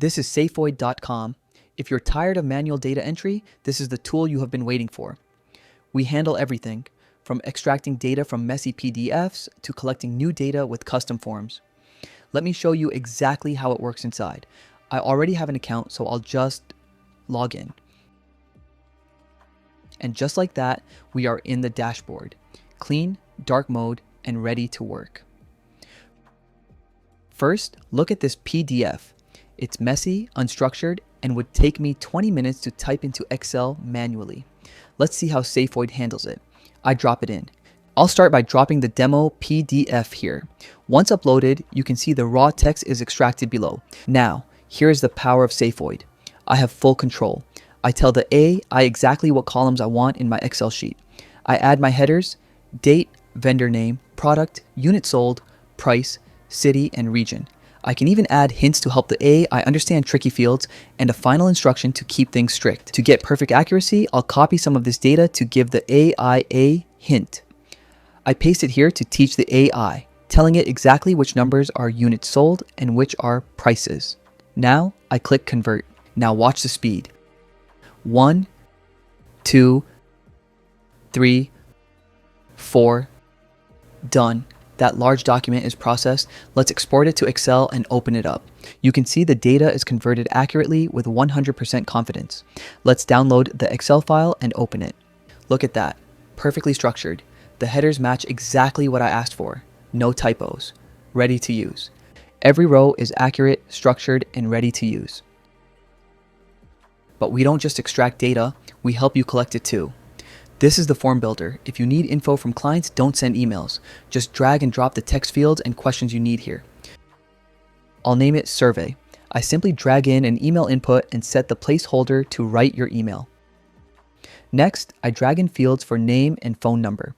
This is safevoid.com. If you're tired of manual data entry, this is the tool you have been waiting for. We handle everything, from extracting data from messy PDFs to collecting new data with custom forms. Let me show you exactly how it works inside. I already have an account, so I'll just log in. And just like that, we are in the dashboard. Clean, dark mode, and ready to work. First, look at this PDF. It's messy, unstructured, and would take me 20 minutes to type into Excel manually. Let's see how SafeVoid handles it. I drop it in. I'll start by dropping the demo PDF here. Once uploaded, you can see the raw text is extracted below. Now, here's the power of SafeVoid. I have full control. I tell the AI exactly what columns I want in my Excel sheet. I add my headers, date, vendor name, product, unit sold, price, city, and region. I can even add hints to help the AI understand tricky fields and a final instruction to keep things strict. To get perfect accuracy, I'll copy some of this data to give the AI a hint. I paste it here to teach the AI, telling it exactly which numbers are units sold and which are prices. Now I click convert. Now watch the speed. 1, 2, 3, 4, done. That large document is processed. Let's export it to Excel and open it up. You can see the data is converted accurately with 100% confidence. Let's download the Excel file and open it. Look at that, perfectly structured. The headers match exactly what I asked for. No typos, ready to use. Every row is accurate, structured, and ready to use. But we don't just extract data, we help you collect it too. This is the form builder. If you need info from clients, don't send emails. Just drag and drop the text fields and questions you need here. I'll name it survey. I simply drag in an email input and set the placeholder to write your email. Next, I drag in fields for name and phone number.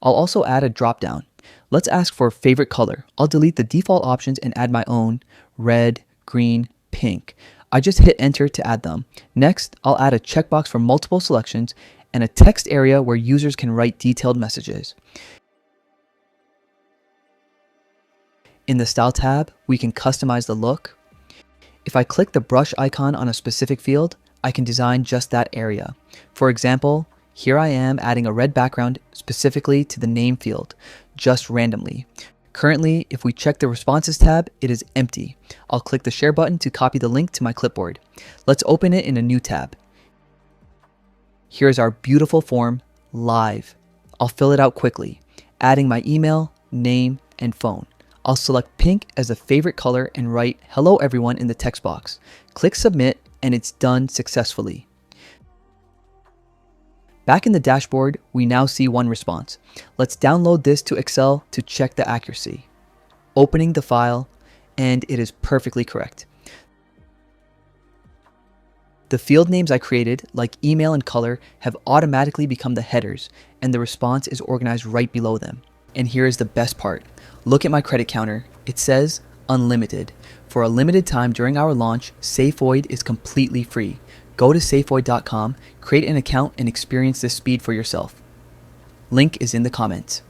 I'll also add a drop-down. Let's ask for favorite color. I'll delete the default options and add my own: red, green, pink. I just hit enter to add them. Next, I'll add a checkbox for multiple selections and a text area where users can write detailed messages. In the Style tab, we can customize the look. If I click the brush icon on a specific field, I can design just that area. For example, here I am adding a red background specifically to the name field, just randomly. Currently, if we check the Responses tab, it is empty. I'll click the Share button to copy the link to my clipboard. Let's open it in a new tab. Here's our beautiful form, live. I'll fill it out quickly, adding my email, name, and phone. I'll select pink as a favorite color and write "Hello everyone" in the text box. Click Submit, and it's done successfully. Back in the dashboard, we now see one response. Let's download this to Excel to check the accuracy. Opening the file, and it is perfectly correct. The field names I created, like email and color, have automatically become the headers, and the response is organized right below them. And here is the best part. Look at my credit counter. It says unlimited. For a limited time during our launch, SafeVoid is completely free. Go to safevoid.com, create an account, and experience this speed for yourself. Link is in the comments.